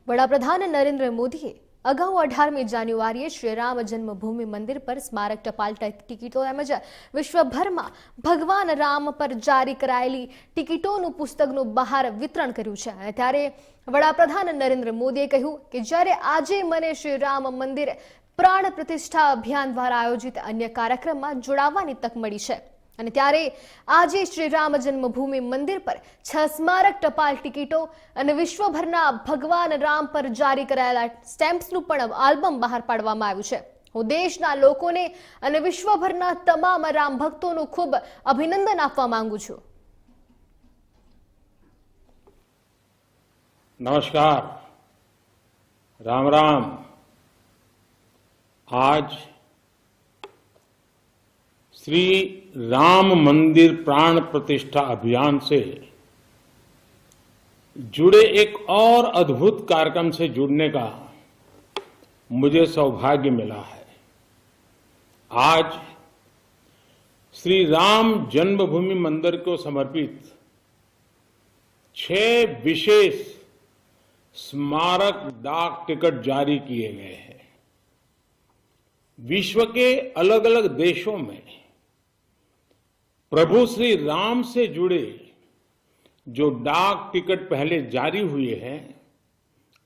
વડાપ્રધાન નરેન્દ્ર મોદીએ અગાઉ 18મી જાન્યુઆરીએ શ્રીરામ જન્મભૂમિ મંદિર પર સ્મારક ટપાલ ટિકિટો તેમજ વિશ્વભરમાં ભગવાન રામ પર જારી કરાયેલી ટિકિટોનું પુસ્તકનું બહાર વિતરણ કર્યું છે। અને ત્યારે વડાપ્રધાન નરેન્દ્ર મોદીએ કહ્યું કે જ્યારે આજે મને શ્રીરામ મંદિર પ્રાણ પ્રતિષ્ઠા અભિયાન દ્વારા આયોજિત અન્ય કાર્યક્રમમાં જોડાવાની તક મળી છે। અને ત્યારે આજે શ્રીરામ જન્મભૂમિ મંદિર પર 6 સ્મારક ટપાલ ટિકિટો અને વિશ્વભરના ભગવાન રામ પર જારી કરાયેલા સ્ટેમ્પ્સનું પણ આલ્બમ બહાર પાડવામાં આવ્યું છે। હું દેશના લોકોને અને વિશ્વભરના તમામ રામ ભક્તોનું ખૂબ અભિનંદન આપવા માંગુ છું। नमस्कार, राम राम। आज श्री राम मंदिर प्राण प्रतिष्ठा अभियान से जुड़े एक और अद्भुत कार्यक्रम से जुड़ने का मुझे सौभाग्य मिला है। आज श्री राम जन्मभूमि मंदिर को समर्पित 6 विशेष स्मारक डाक टिकट जारी किए गए हैं। विश्व के अलग अलग देशों में प्रभु श्री राम से जुड़े जो डाक टिकट पहले जारी हुए हैं,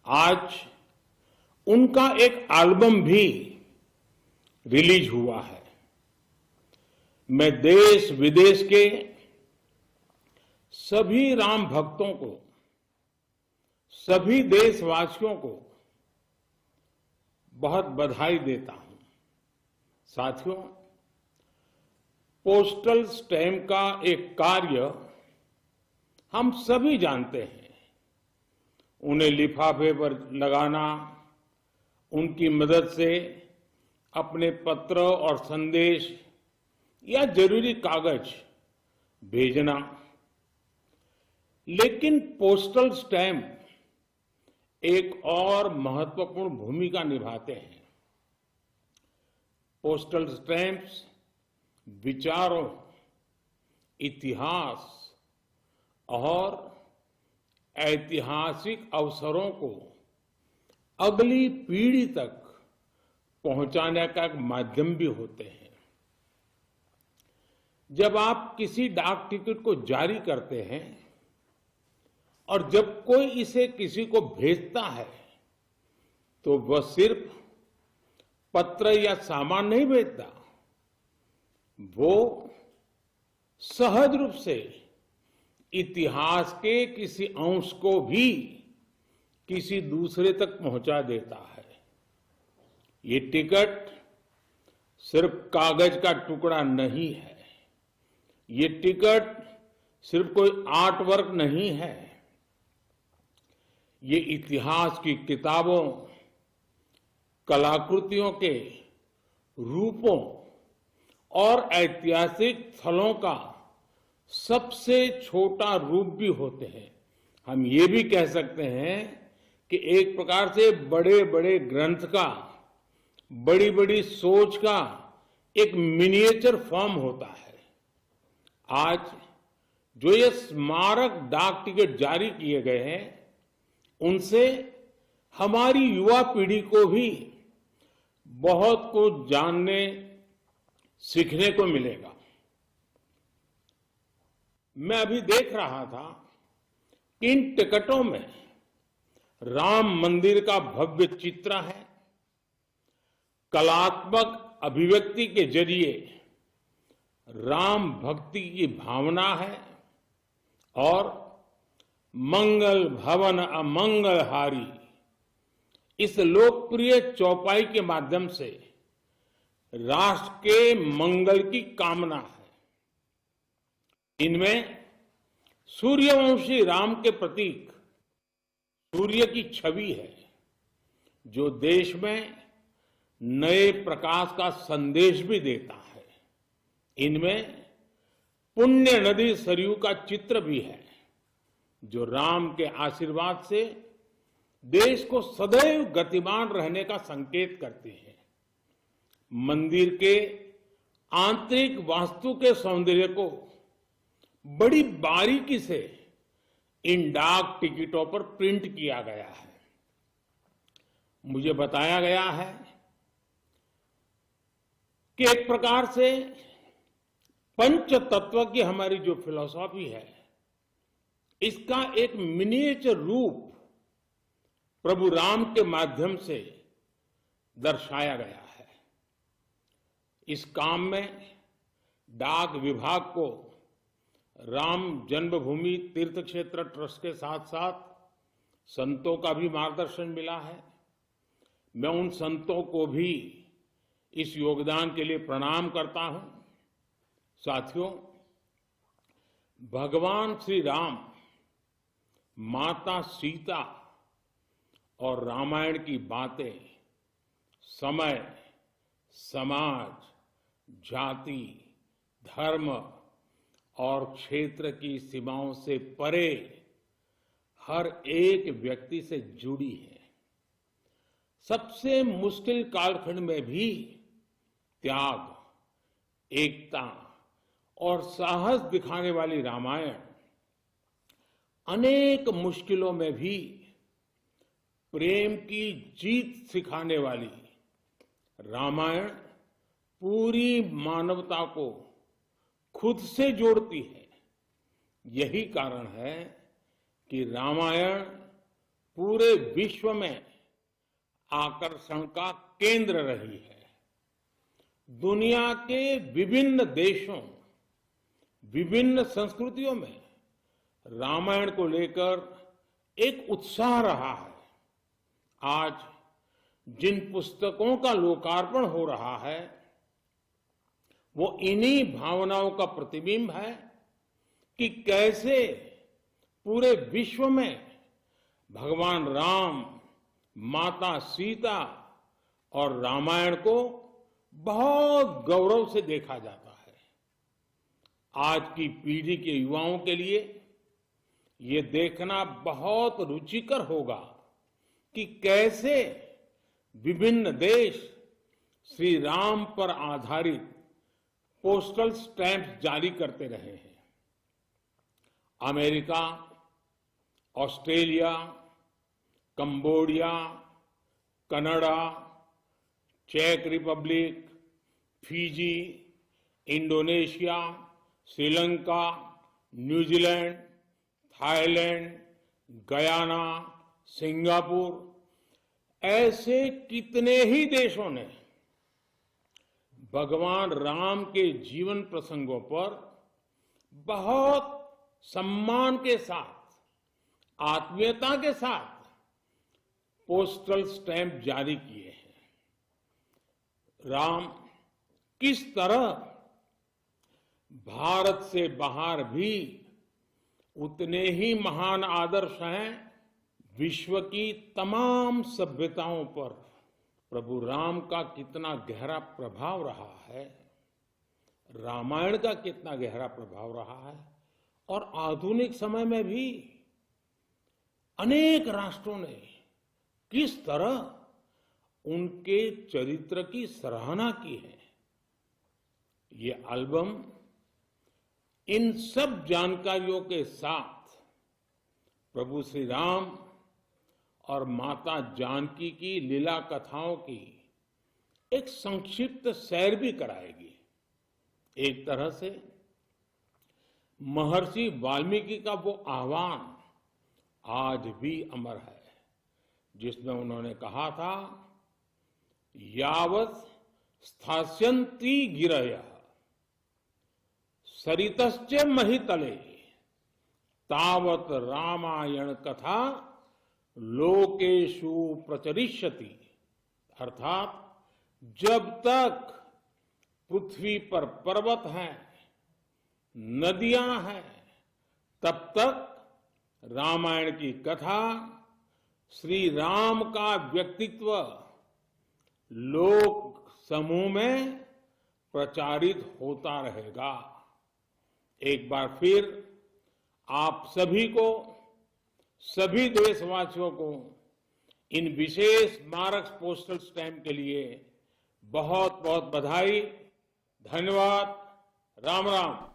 आज उनका एक एल्बम भी रिलीज हुआ है। मैं देश विदेश के सभी राम भक्तों को, सभी देशवासियों को बहुत बधाई देता हूं। साथियों, पोस्टल स्टैम्प का एक कार्य हम सभी जानते हैं। उन्हें लिफाफे पर लगाना, उनकी मदद से अपने पत्र और संदेश या जरूरी कागज भेजना। लेकिन पोस्टल स्टैम्प एक और महत्वपूर्ण भूमिका निभाते हैं। पोस्टल स्टैम्प्स विचारों, इतिहास और ऐतिहासिक अवसरों को अगली पीढ़ी तक पहुंचाने का एक माध्यम भी होते हैं। जब आप किसी डाक टिकट को जारी करते हैं और जब कोई इसे किसी को भेजता है तो वह सिर्फ पत्र या सामान नहीं भेजता, वो सहज रूप से इतिहास के किसी अंश को भी किसी दूसरे तक पहुंचा देता है। ये टिकट सिर्फ कागज का टुकड़ा नहीं है, ये टिकट सिर्फ कोई आर्ट वर्क नहीं है, ये इतिहास की किताबों, कलाकृतियों के रूपों और ऐतिहासिक स्थलों का सबसे छोटा रूप भी होते हैं। हम ये भी कह सकते हैं कि एक प्रकार से बड़े बड़े ग्रंथ का, बड़ी बड़ी सोच का एक मिनिएचर फॉर्म होता है। आज जो ये स्मारक डाक टिकट जारी किए गए हैं, उनसे हमारी युवा पीढ़ी को भी बहुत कुछ जानने, सीखने को मिलेगा। मैं अभी देख रहा था कि इन टिकटों में राम मंदिर का भव्य चित्र है, कलात्मक अभिव्यक्ति के जरिए राम भक्ति की भावना है और मंगल भवन अमंगलहारी इस लोकप्रिय चौपाई के माध्यम से राष्ट्र के मंगल की कामना है। इनमें सूर्यवंशी राम के प्रतीक सूर्य की छवि है, जो देश में नए प्रकाश का संदेश भी देता है। इनमें पुण्य नदी सरयू का चित्र भी है, जो राम के आशीर्वाद से देश को सदैव गतिमान रहने का संकेत करते हैं। मंदिर के आंतरिक वास्तु के सौंदर्य को बड़ी बारीकी से इन डाक टिकटों पर प्रिंट किया गया है। मुझे बताया गया है कि एक प्रकार से पंच तत्व की हमारी जो फिलॉसफी है, इसका एक मिनिएचर रूप प्रभु राम के माध्यम से दर्शाया गया है। इस काम में डाक विभाग को राम जन्मभूमि तीर्थ क्षेत्र ट्रस्ट के साथ साथ संतों का भी मार्गदर्शन मिला है। मैं उन संतों को भी इस योगदान के लिए प्रणाम करता हूं। साथियों, भगवान श्री राम, माता सीता और रामायण की बातें समय, समाज, जाति, धर्म और क्षेत्र की सीमाओं से परे हर एक व्यक्ति से जुड़ी है। सबसे मुश्किल कालखंड में भी त्याग, एकता और साहस दिखाने वाली रामायण, अनेक मुश्किलों में भी प्रेम की जीत सिखाने वाली रामायण पूरी मानवता को खुद से जोड़ती है। यही कारण है कि रामायण पूरे विश्व में आकर्षण का केंद्र रही है। दुनिया के विभिन्न देशों, विभिन्न संस्कृतियों में रामायण को लेकर एक उत्साह रहा है। आज जिन पुस्तकों का लोकार्पण हो रहा है, वो इन्हीं भावनाओं का प्रतिबिंब है कि कैसे पूरे विश्व में भगवान राम, माता सीता और रामायण को बहुत गौरव से देखा जाता है। आज की पीढ़ी के युवाओं के लिए ये देखना बहुत रुचिकर होगा कि कैसे विभिन्न देश श्री राम पर आधारित पोस्टल स्टैंप जारी करते रहे हैं। अमेरिका, ऑस्ट्रेलिया, कंबोडिया, कनाडा, चेक Republic, Fiji, Indonesia, Sri Lanka, New Zealand, Thailand, Guyana, Singapore, ऐसे कितने ही देशों ने भगवान राम के जीवन प्रसंगों पर बहुत सम्मान के साथ, आत्मीयता के साथ पोस्टल स्टैंप जारी किए हैं। राम किस तरह भारत से बाहर भी उतने ही महान आदर्श हैं। विश्व की तमाम सभ्यताओं पर प्रभु राम का कितना गहरा प्रभाव रहा है, रामायण का कितना गहरा प्रभाव रहा है, और आधुनिक समय में भी अनेक राष्ट्रों ने किस तरह उनके चरित्र की सराहना की है। ये एल्बम इन सब जानकारियों के साथ प्रभु श्री राम और माता जानकी की लीला कथाओं की एक संक्षिप्त सैर भी कराएगी। एक तरह से महर्षि वाल्मीकि का वो आह्वान आज भी अमर है, जिसमें उन्होंने कहा था, यावत् स्थास्यन्ति गिरयः सरितश्च महितले तावत् रामायण कथा लोकेषु प्रचरिष्यति। अर्थात जब तक पृथ्वी पर पर्वत हैं, नदियां हैं, तब तक रामायण की कथा, श्री राम का व्यक्तित्व लोक समूह में प्रचारित होता रहेगा। एक बार फिर आप सभी को, सभी देशवासियों को इन विशेष स्मारक पोस्टल स्टैंप के लिए बहुत बहुत बधाई। धन्यवाद। राम राम।